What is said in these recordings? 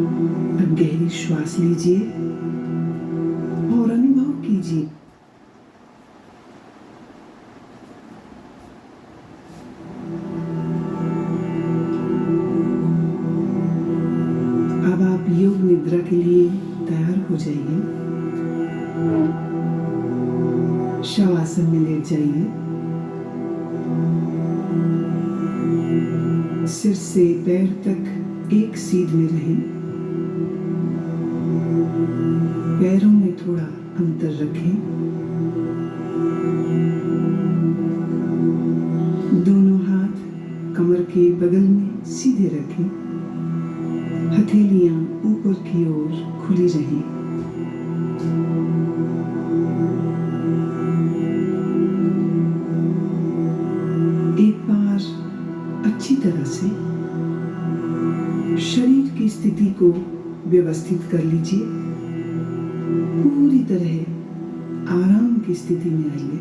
अब गहरी श्वास लीजिए और अनुभव कीजिए अब आप योग निद्रा के लिए तैयार हो जाइए। शवासन में लेट जाइए। सिर से पैर तक एक सीध में रहें। पैरों में थोड़ा अंतर रखें। दोनों हाथ कमर के बगल में सीधे रखें। हथेलियां ऊपर की ओर खुली रहें। एक बार अच्छी तरह से शरीर की स्थिति को व्यवस्थित कर लीजिए। पूरी तरह आराम की स्थिति में आइए।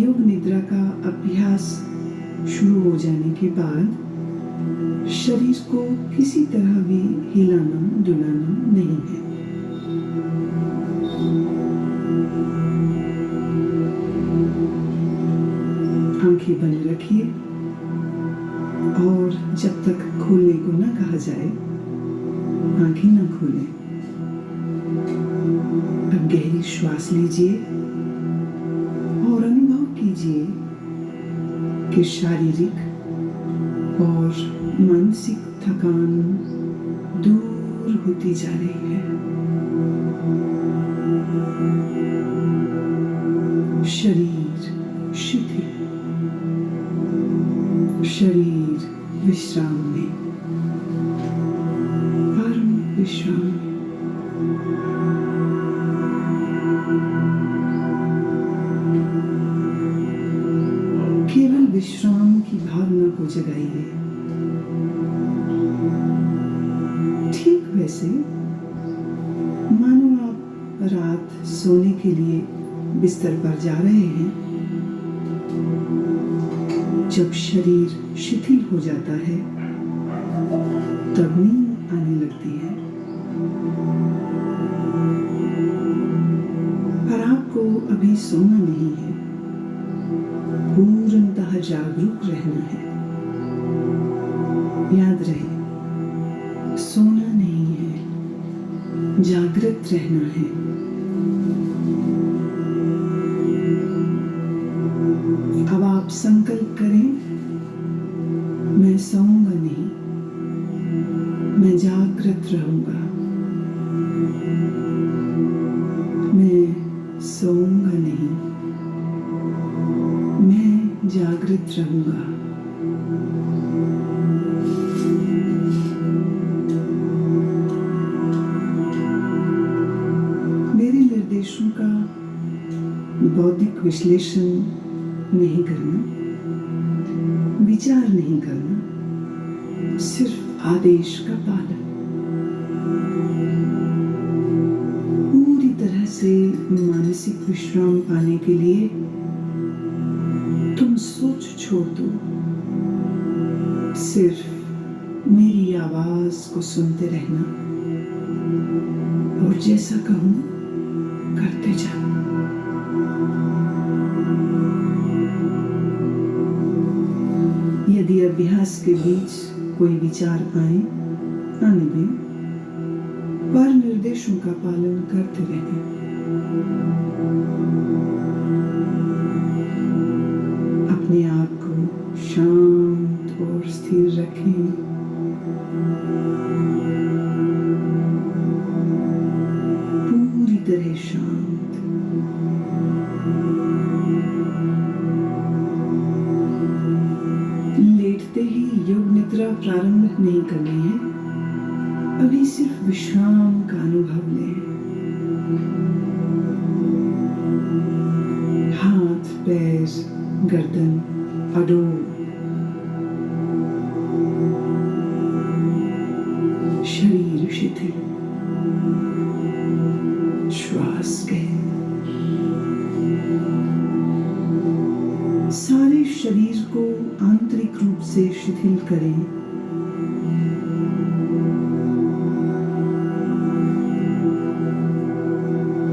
योग निद्रा का अभ्यास शुरू हो जाने के बाद शरीर को किसी तरह भी हिलाना डुलाना नहीं है। आंखें बंद रखिए और जब तक खोलने को ना कहा जाए आंखें ना खोलें। अब गहरी श्वास लीजिए और अनुभव कीजिए कि शारीरिक और मानसिक थकान दूर होती जा रही है। शरीर शिथिल, शरीर विश्राम में, परम विश्राम में। केवल विश्राम की भावना को जगाइए। ठीक वैसे मानो आप रात सोने के लिए बिस्तर पर जा रहे हैं। जब शरीर शिथिल हो जाता है तब नींद आने लगती है। पर आपको अभी सोना नहीं है, पूर्णतः जागरूक रहना है। याद रहे, सोना नहीं है, जागृत रहना है। अब आप संकल्प करें, मैं सोऊंगा नहीं, मैं जागृत रहूंगा। मैं सोऊंगा नहीं, मैं जागृत रहूंगा। मेरे निर्देशों का बौद्धिक विश्लेषण नहीं करना, विचार नहीं करना, सिर्फ आदेश का पालन। पूरी तरह से मानसिक विश्राम पाने के लिए तुम सोच छोड़ दो। सिर्फ मेरी आवाज को सुनते रहना और जैसा कहूं करते जाओ। यदि अभ्यास के बीच कोई विचार आए, आने दें, पर निर्देशों का पालन करते रहें। अपने आप को शांत और स्थिर रखें। पूरी तरह शांत। लेटते ही योग निद्रा प्रारंभ नहीं करनी है। अभी सिर्फ विश्राम का अनुभव लें। हाथ, पैर, गर्दन अडोल। शरीर शिथिल। श्वास गहन। सारे शरीर को आंतरिक रूप से शिथिल शिथिल करें।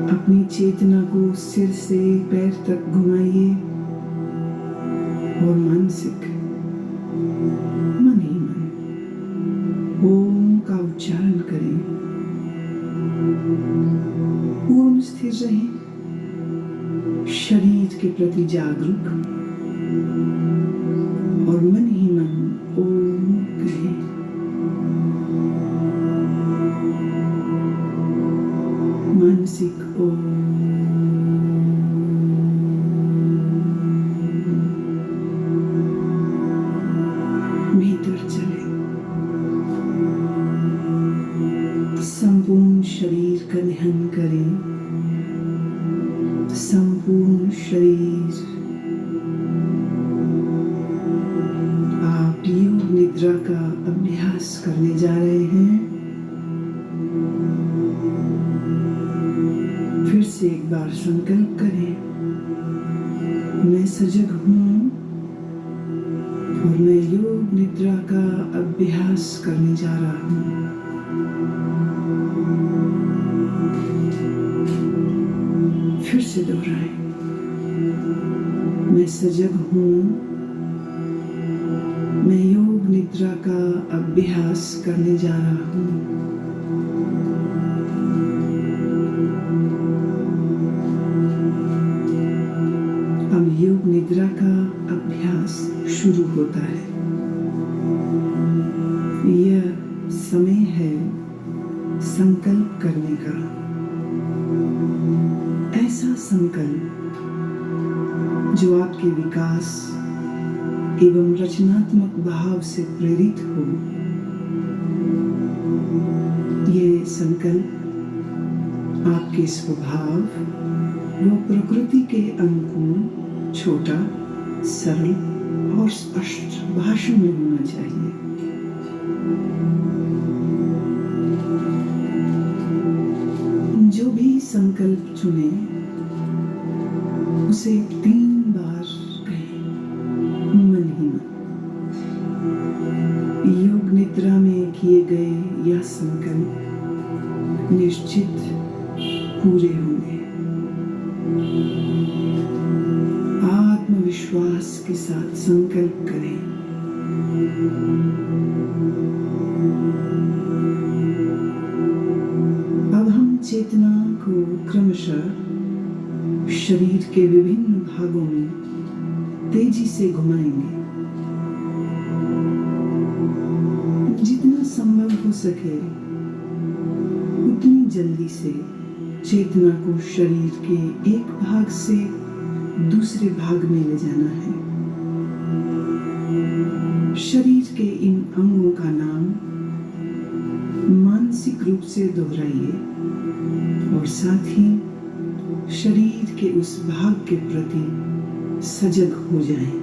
अपनी चेतना को सिर से पैर तक घुमाइए और मानसिक मन ही मन ओम का उच्चारण करें। पूर्ण स्थिर रहें, शरीर के प्रति जागरूक और मन ही मन ओम कहें। मानसिक ओम। भीतर चले, संपूर्ण शरीर का ध्यान करें। संपूर्ण शरीर। आप योग निद्रा का अभ्यास करने जा रहे हैं। फिर से एक बार संकल्प करें, मैं सजग हूं और मैं योग निद्रा का अभ्यास करने जा रहा हूं। फिर से दोहराएं, मैं सजग हूं, मैं योग निद्रा का अभ्यास करने जा रहा हूं। अब योग निद्रा का अभ्यास शुरू होता है। यह समय है संकल्प करने का। ऐसा संकल्प जो आपके विकास एवं रचनात्मक भाव से प्रेरित हो। यह संकल्प आपके स्वभाव व प्रकृति के अनुकूल, छोटा, सरल और स्पष्ट भाषा में होना चाहिए। जो भी संकल्प चुने उसे 3 बार कहें, मन ही मन। योग निद्रा में किए गए यह संकल्प निश्चित पूरे होंगे। आत्मविश्वास के साथ संकल्प करें। अब हम चेतना को क्रमशः शरीर के विभिन्न भागों में तेजी से घुमाएंगे। जितना संभव हो सके उतनी जल्दी से चेतना को शरीर के एक भाग से दूसरे भाग में ले जाना है। शरीर के इन अंगों का नाम मानसिक रूप से दोहराइए और साथ ही शरीर के उस भाग के प्रति सजग हो जाएं।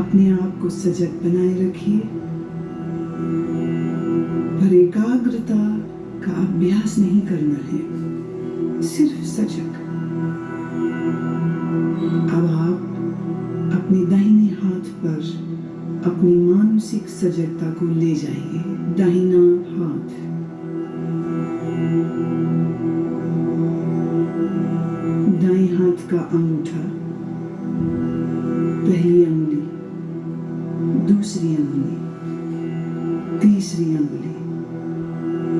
अपने आप को सजग बनाए रखिए, पर एकाग्रता का अभ्यास नहीं करना है, सिर्फ सजग। अब आप अपने दाहिने हाथ पर अपनी मानसिक सजगता को ले जाइए। दाहिना हाथ, दाएं हाथ का अंगूठा, पहली अंगुली, दूसरी अंगुली, तीसरी अंगुली,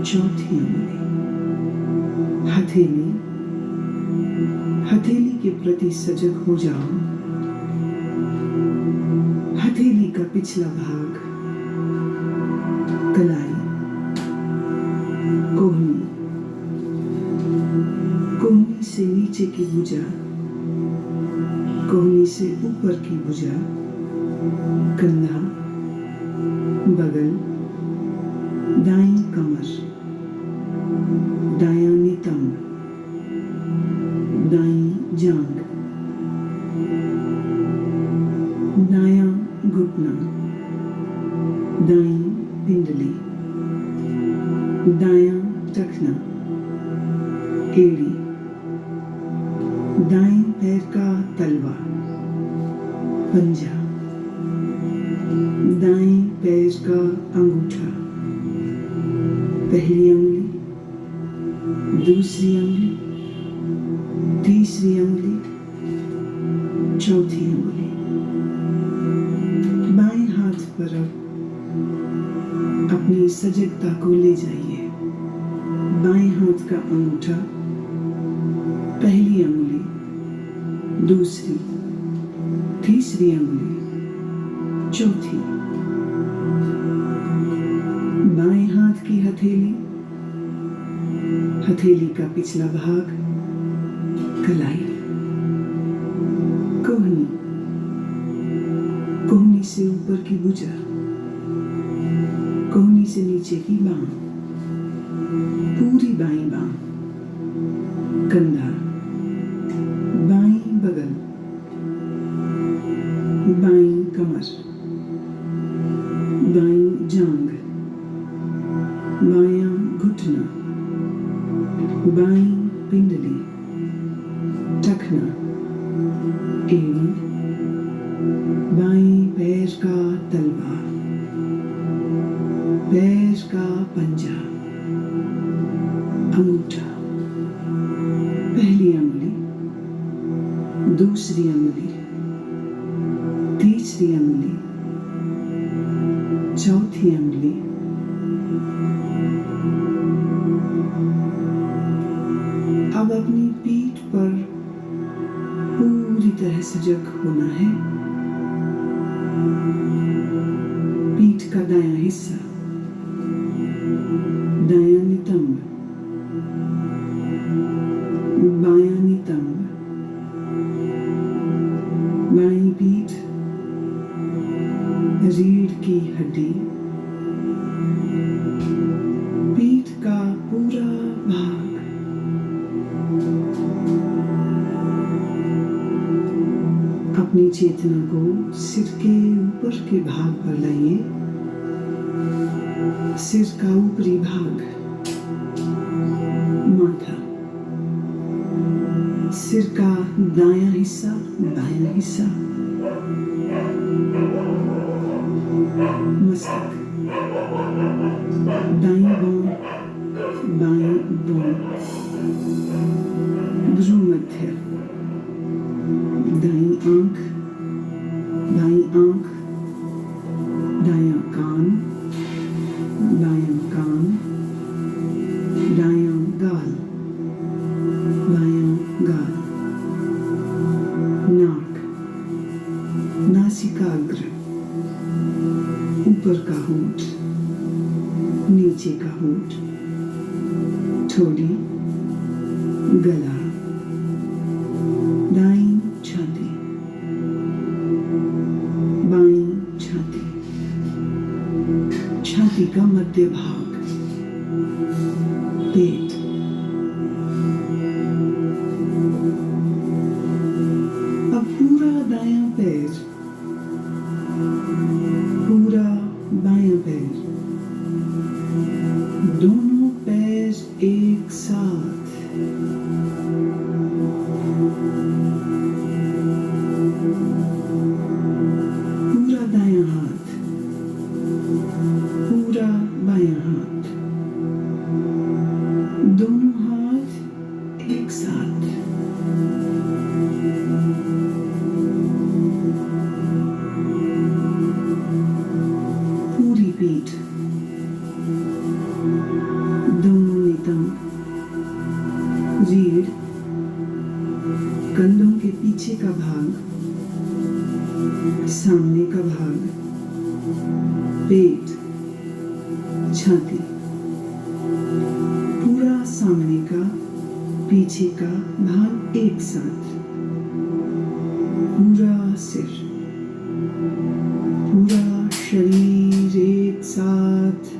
चौथी अंगुली, हथेली। हथेली के प्रति सजग हो जाओ। हथेली का पिछला भाग, कलाई, कोहनी, कोहनी से नीचे की भुजा, कोहनी से ऊपर की भुजा, कंधा, बगल, दाईं कमर, दायां नितंब, दाईं जांघ, दायां घुटना, दाईं पिंडली, दायां टखना, एड़ी, दाईं पैर का तलवा, पंजा, दाएं पैर का अंगूठा, पहली उंगली, दूसरी उंगली, तीसरी उंगली, चौथी उंगली। बाएं हाथ पर अपनी सजगता को ले जाइए। बाएं हाथ का अंगूठा, पहली उंगली, दूसरी, तीसरी उंगली, चौथी। बाएं हाथ की हथेली, हथेली का पिछला भाग, कलाई, कोहनी, कोहनी से ऊपर की भुजा, कोहनी से नीचे की बांह, पूरी बाईं बांह, कंधा, बाईं बगल, बाईं कमर, बाईं जांघ, बायां घुटना, बाईं पिंडली, टखना, एड़ी, बाईं पैर का तलवा, पैर का पंजा, अंगूठा, पहली उंगली, दूसरी उंगली, तीसरी उंगली, चौथी उंगली। अब अपनी पीठ पर पूरी तरह सजग होना है। पीठ का दायां हिस्सा, दायां नितंब, बायां नितंब, बाईं पीठ, रीढ़ की हड्डी, पीठ का पूरा भाग। अपनी चेतना को सिर के ऊपर के भाग पर लाइए। सिर का ऊपरी भाग, माथा, सिर का दायां हिस्सा, बायां हिस्सा, मस्तक, दाईं बांह, बाईं बांह, भ्रूमध्य, दाईं आंख, बाईं आंख, दायां कान, बायां कान, दायां गाल, बायां गाल, नाक, नासिकाग्र, ऊपर का होंठ, नीचे का होंठ, ठोड़ी, गला, दाईं छाती, बाईं छाती, छाती का मध्य भाग, पेट, अब पूरा दायां पैर, पूरा बायां पैर, दोनों पैर एक साथ, पूरा दायां हाथ, पूरा बायां हाथ, दोनों हाथ एक साथ, पूरी पीठ, दोनों नितंब, रीढ़, कंधों के पीछे का भाग, सामने का भाग, पेट, छाती, पूरा सामने का, पीछे का भाग एक साथ, पूरा सिर, पूरा शरीर एक साथ,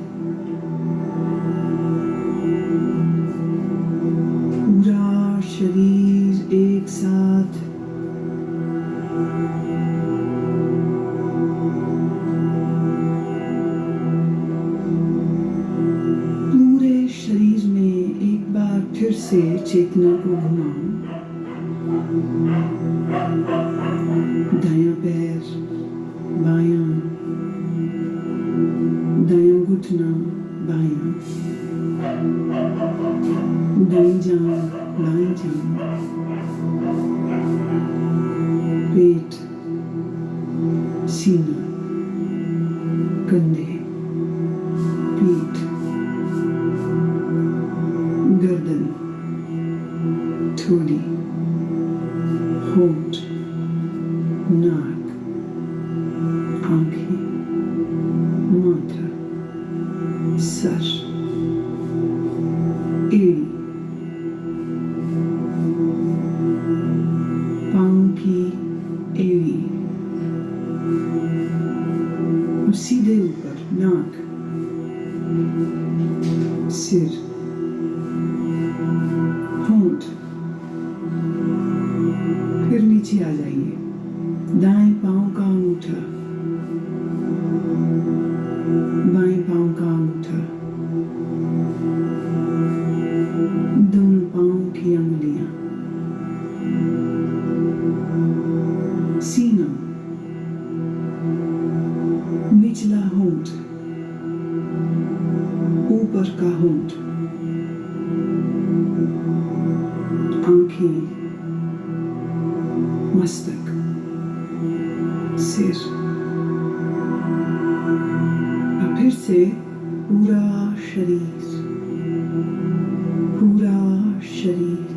पूरा शरीर एक साथ, पूरे शरीर में एक बार फिर से चेतना को घुमाओ। दायां पैर, बायां, दायां घुटना, बायां, दाईं जांघ, बाईं जांघ, पेट, सीना, कंधे, पीठ, गर्दन, ठोड़ी, होंठ, नाक, आंखें, माथा, सर, एड़ी, पांव की एड़ी और सीधे ऊपर नाक, सिर, होंठ, फिर नीचे आ जाइए, दाएं पांव का अंगूठा, बाएं पांव का अंगूठा, दोनों पांव की अंगुलियां, सीना, निचला होंठ, ऊपर का होंठ, आंखें, मस्तक, सिर, और फिर से पूरा शरीर, पूरा शरीर,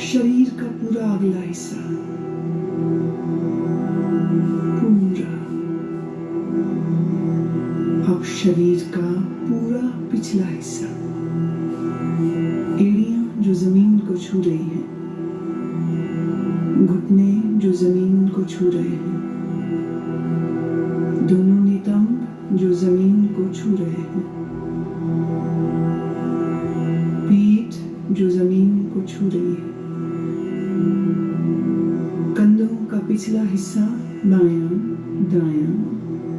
शरीर का पूरा अगला हिस्सा, पूरा, अब शरीर का पूरा पिछला हिस्सा, एड़ियां जो जमीन को छू रही हैं, घुटने जो जमीन को छू रहे हैं, दोनों नितंब जो जमीन को छू रहे हैं, पीठ जो जमीन को छू रही है, कंधों का पिछला हिस्सा बायां दायां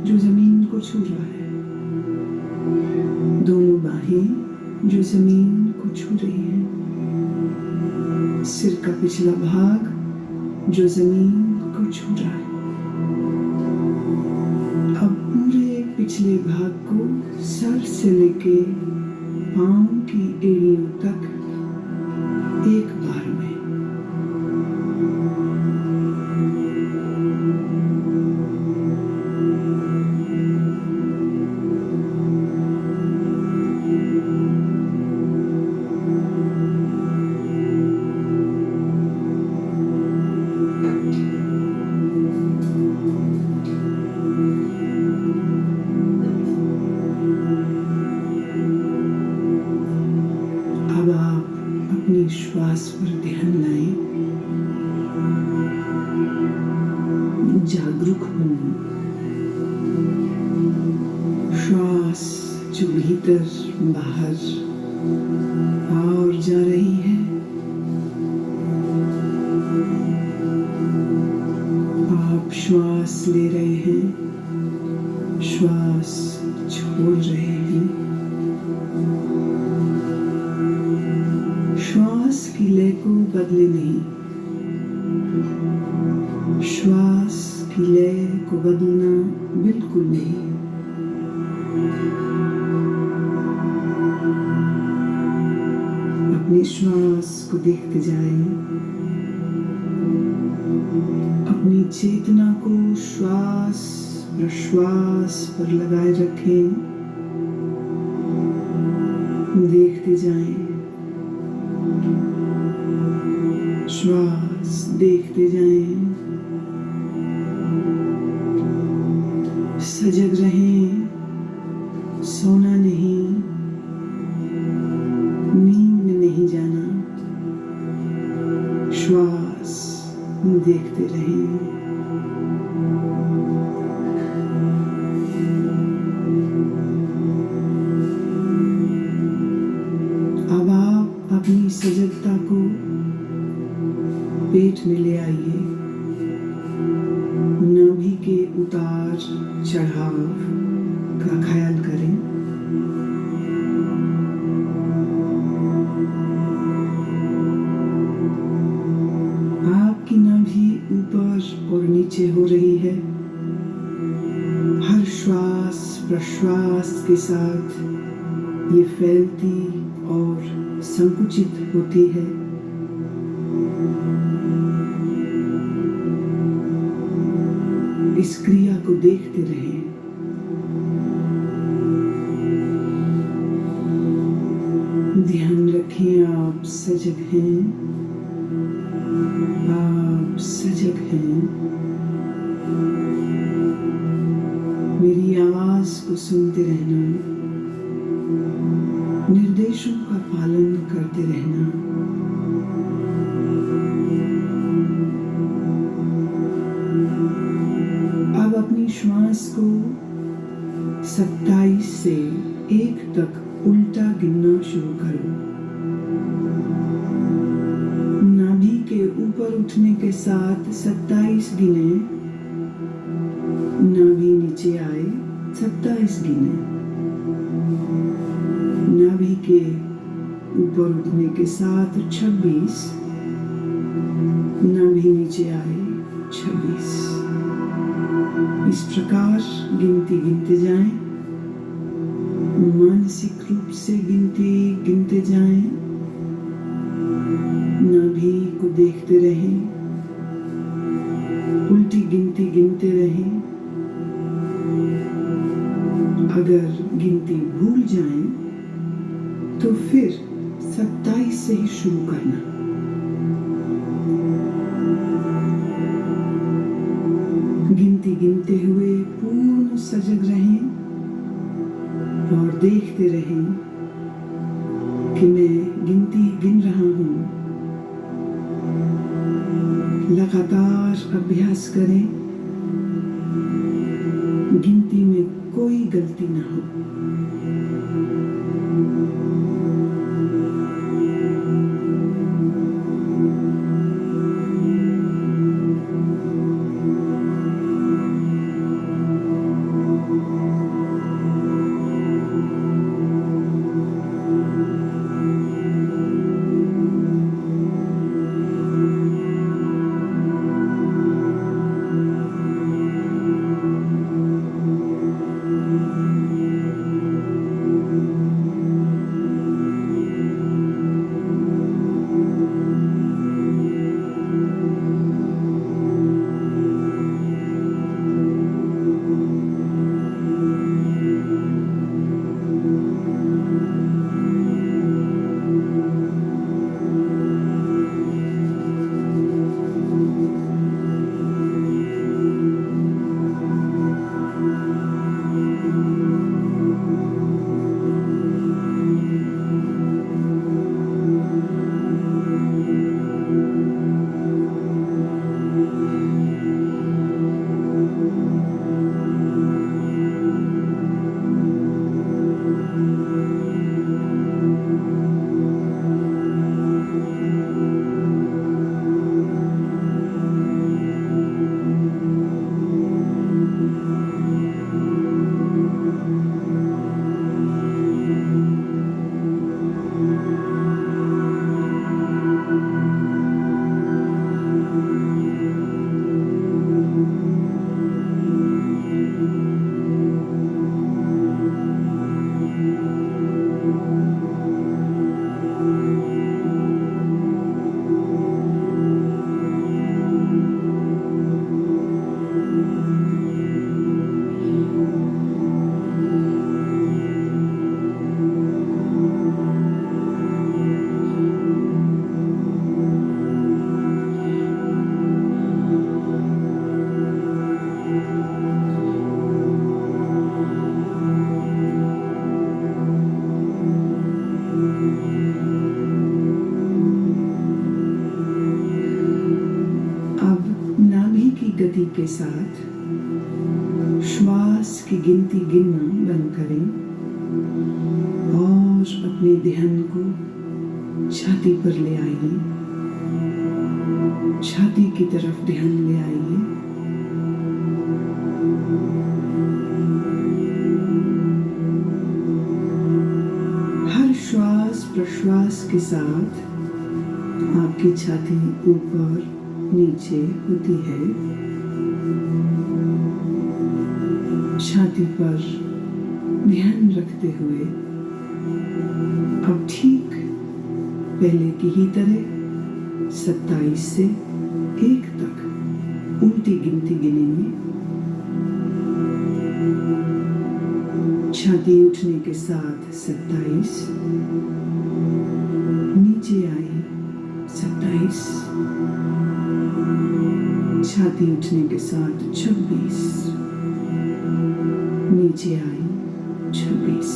जो जमीन को छू रहा है, दोनों बाहें जो जमीन को छू रही है, सिर का पिछला भाग जो जमीन को छू रहा है। अब पूरे पिछले भाग को सर से लेके पांव की एड़ियों तक एक बार में, अब आप अपनी श्वास पर ध्यान लाएं, जागरूक हों, श्वास जो भीतर बाहर और जा रही है, आप श्वास ले रहे हैं, श्वास छोड़ रहे हैं, श्वास की लय को बदले नहीं, श्वास की लय को बदलना बिल्कुल नहीं। अपनी श्वास को देखते जाएं, अपनी चेतना को श्वास प्रश्वास पर लगाए रखें, देखते जाएं, श्वास देखते जाएं, सजग रहें, सोना नहीं, नींद में नहीं जाना, श्वास देखते रहें। अब आप अपनी सजगता को पेट में ले आइए, नाभि के उतार चढ़ाव का ख्याल करें। नीचे हो रही है। हर श्वास प्रश्वास के साथ ये फैलती और संकुचित होती है। इस क्रिया को देखते रहें। ध्यान रखें, आप सजग हैं, आप सजग हैं। मेरी आवाज को सुनते रहना, निर्देशों का पालन करते रहना। अब अपनी श्वास को 27 से 1 तक उल्टा गिनना शुरू करो। नाभि के ऊपर उठने के साथ 27 गिने, नाभि नीचे आए 27 गिने। नाभि के ऊपर उठने के साथ 26, नाभि नीचे आए 26। इस प्रकार गिनती गिनते जाएं, मानसिक रूप से गिनती गिनते जाएं। नाभि को देखते रहें, उल्टी गिनती गिनते रहें। अगर गिनती भूल जाएं तो फिर 27 से ही शुरू करना। गिनती गिनते हुए पूर्ण सजग रहें और देखते रहें कि मैं गिनती गिन रहा हूं। लगातार अभ्यास करें, गिनती में कोई गलती ना हो। गति के साथ श्वास की गिनती गिनना बंद करें और अपने ध्यान को छाती पर ले आइए। छाती की तरफ ध्यान ले आइए। हर श्वास प्रश्वास के साथ आपकी छाती ऊपर नीचे होती है। छाती पर ध्यान रखते हुए अब ठीक पहले की ही तरह 27 से 1 तक उल्टी गिनती गिनेंगे। छाती उठने के साथ 27, नीचे आई 27, छाती उठने के साथ 26, नीचे आई 26।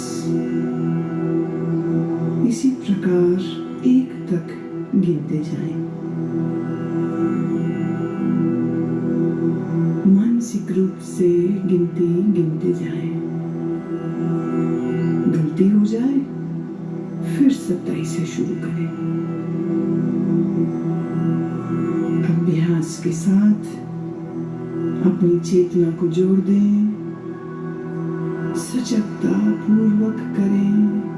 इसी प्रकार 1 तक गिनते जाएं। मानसिक रूप से गिनती गिनते जाएं। गलती हो जाए फिर 27 से शुरू करें। अभ्यास के साथ अपनी चेतना को जोड़ दें, सजगता पूर्वक करें।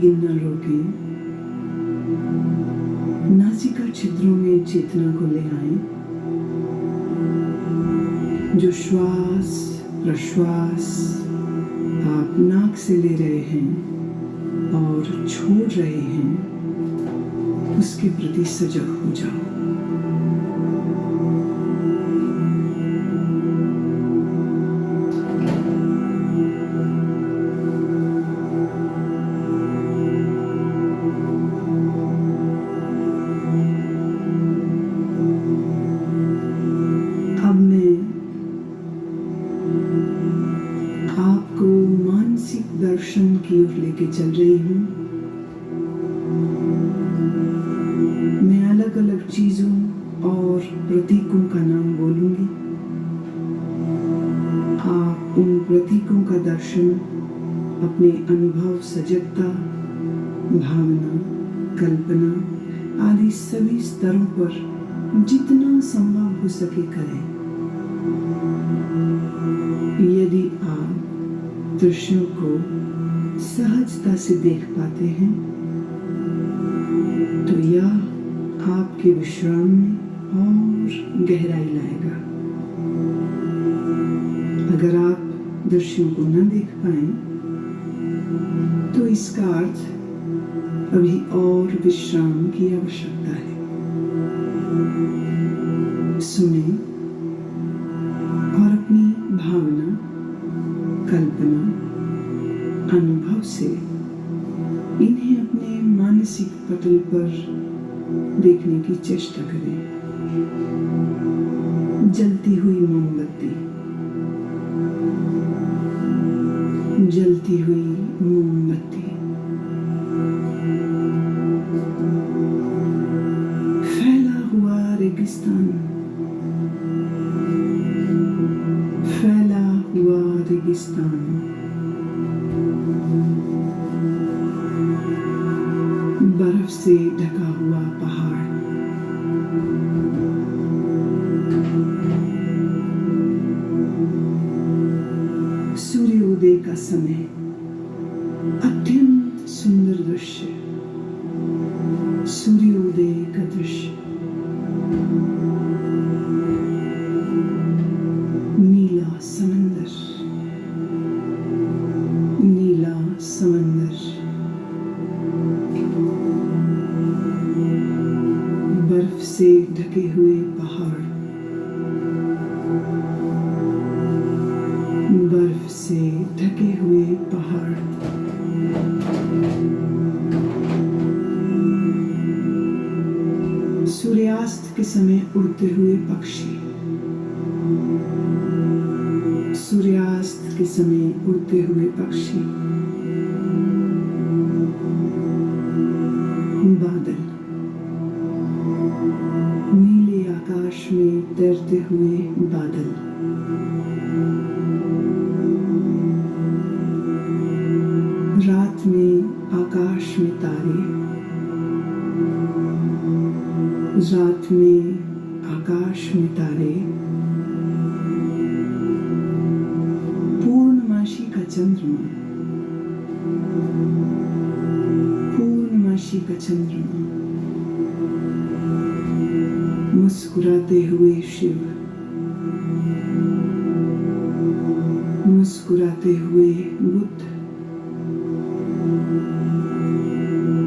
गिनना रोकें। नासिका छिद्रों में चेतना को ले आए। जो श्वास प्रश्वास आप नाक से ले रहे हैं और छोड़ रहे हैं, उसके प्रति सजग हो जाओ। दर्शन की ओर लेके चल रही हूँ। मैं अलग अलग चीजों और प्रतीकों का नाम बोलूंगी। आप उन प्रतीकों का दर्शन अपने अनुभव, सजगता, भावना, कल्पना आदि सभी स्तरों पर जितना संभव हो सके करें। यदि आप दृश्यों को सहजता से देख पाते हैं तो यह आपके विश्राम में और गहराई लाएगा। अगर आप दृश्यों को न देख पाएं, तो इसका अर्थ अभी और विश्राम की आवश्यकता है। सुने और अपनी भावना, कल्पना, अनुभव से इन्हें अपने मानसिक पटल पर देखने की चेष्टा करें। जलती हुई मोमबत्ती, जलती हुई मोमबत्ती, फैला हुआ रेगिस्तान, फैला हुआ रेगिस्तान, बर्फ से ढका हुआ पहाड़, सूर्योदय का समय, अत्यंत सुंदर दृश्य, सूर्योदय का दृश्य, नीला समंदर, नीला समंदर, बर्फ से ढके हुए पहाड़, बर्फ से ढके हुए पहाड़, सूर्यास्त के समय उड़ते हुए पक्षी, सूर्यास्त के समय उड़ते हुए पक्षी, बादल, नीले आकाश में तैरते हुए बादल, रात में आकाश में तारे, रात में आकाश में तारे, पूर्णमासी का चंद्रमा, पूर्णमासी का चंद्रमा, मुस्कुराते हुए शिव, मुस्कुराते हुए बुद्ध,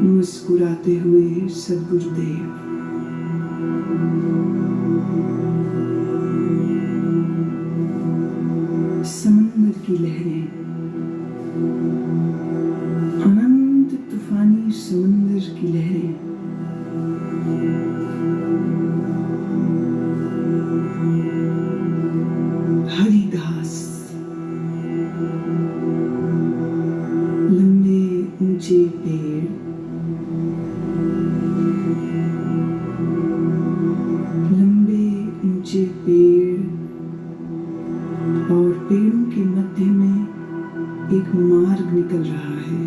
मुस्कुराते हुए सद्गुरुदेव, समंदर की लहरें, अनंत तूफानी समंदर की लहरें, हरी घास, लंबे ऊंचे पेड़, लंबे ऊंचे पेड़, और पेड़ों के मध्य में एक मार्ग निकल रहा है।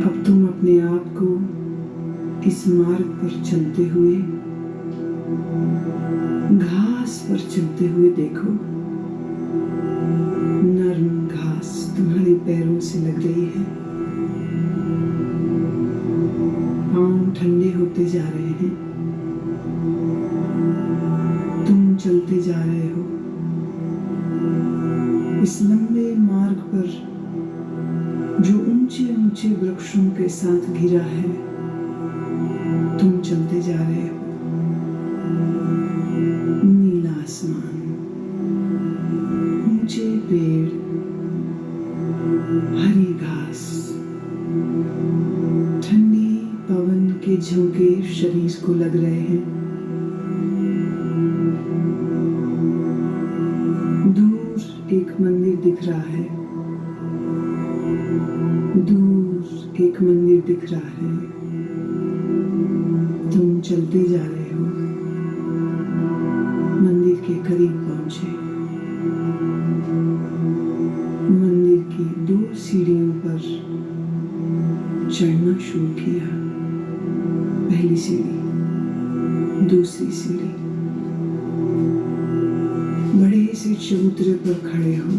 अब तुम अपने आप को इस मार्ग पर चलते हुए, घास पर चलते हुए देखो। नरम घास तुम्हारे पैरों से लग रही है, पांव ठंडे होते जा रहे हैं, तुम चलते जा रहे हो इस लंबे मार्ग पर जो ऊंचे ऊंचे वृक्षों के साथ घिरा है। तुम चलते जा रहे हो, नीला आसमान, ऊंचे पेड़, हरी घास, ठंडी पवन के झोंके शरीर को लग रहे हैं। दूर एक मंदिर दिख रहा है, दूर एक मंदिर दिख रहा है। तुम चलते जा रहे हो, मंदिर के करीब पहुंचे। मंदिर की 2 सीढ़ियों पर चढ़ना शुरू किया। पहली सीढ़ी, दूसरी सीढ़ी। बड़े से चबूतरे पर खड़े हो।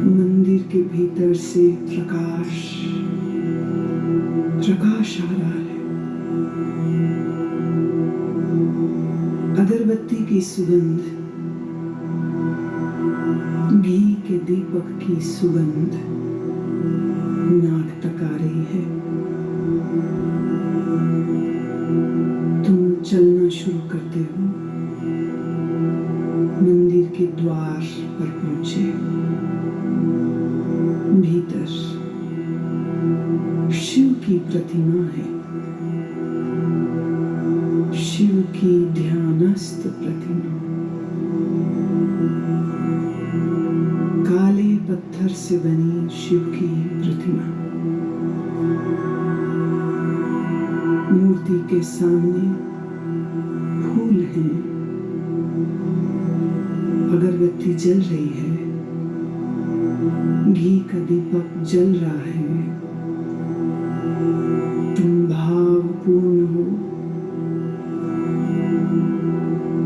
मंदिर के भीतर से प्रकाश आ रहा है। अगरबत्ती की सुगंध, घी के दीपक की सुगंध नाक तक आ रही है। तुम चलना शुरू करते हो, मंदिर के द्वार पर पहुंचे। भीतर शिव की प्रतिमा है, शिव की ध्यानस्थ प्रतिमा। काले पत्थर से बनी शिव की प्रतिमा। मूर्ति के सामने फूल हैं, अगरबत्ती जल रही है, घी का दीपक जल रहा है। तुम भावपूर्ण हो,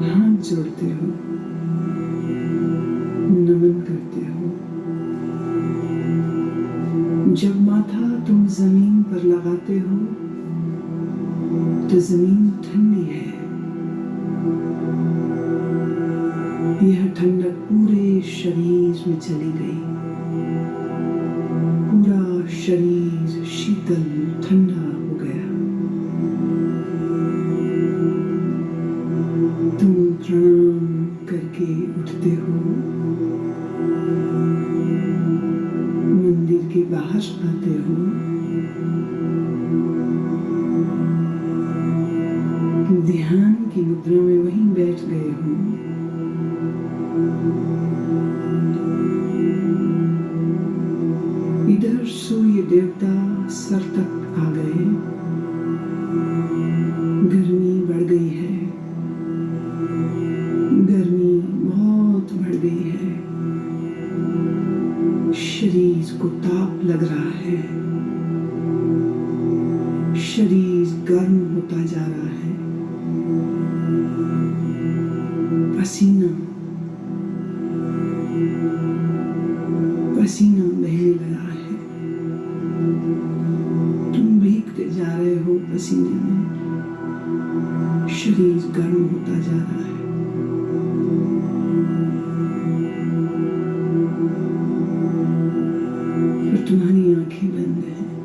हाथ जोड़ते हो, नमन करते हो। जब माथा तुम जमीन पर लगाते हो तो जमीन ठंडी है। यह ठंडक पूरे शरीर में चली गई। पूरा शरीर शीतल ठंडा हो गया। तुम प्रणाम करके उठते हो, मंदिर के बाहर आते हो। ध्यान की मुद्रा में वहीं बैठ गए हो। इधर सूर्य देवता सर तक आ गए। गर्मी बढ़ गई है, गर्मी बहुत बढ़ गई है। शरीर को ताप लग रहा है, शरीर गर्म होता जा रहा है। पसीना पसीना बहने लगा है। तुम भीगते जा रहे हो पसीने में, शरीर गर्म होता जा रहा है। फिर तुम्हारी आंखें बंद हैं।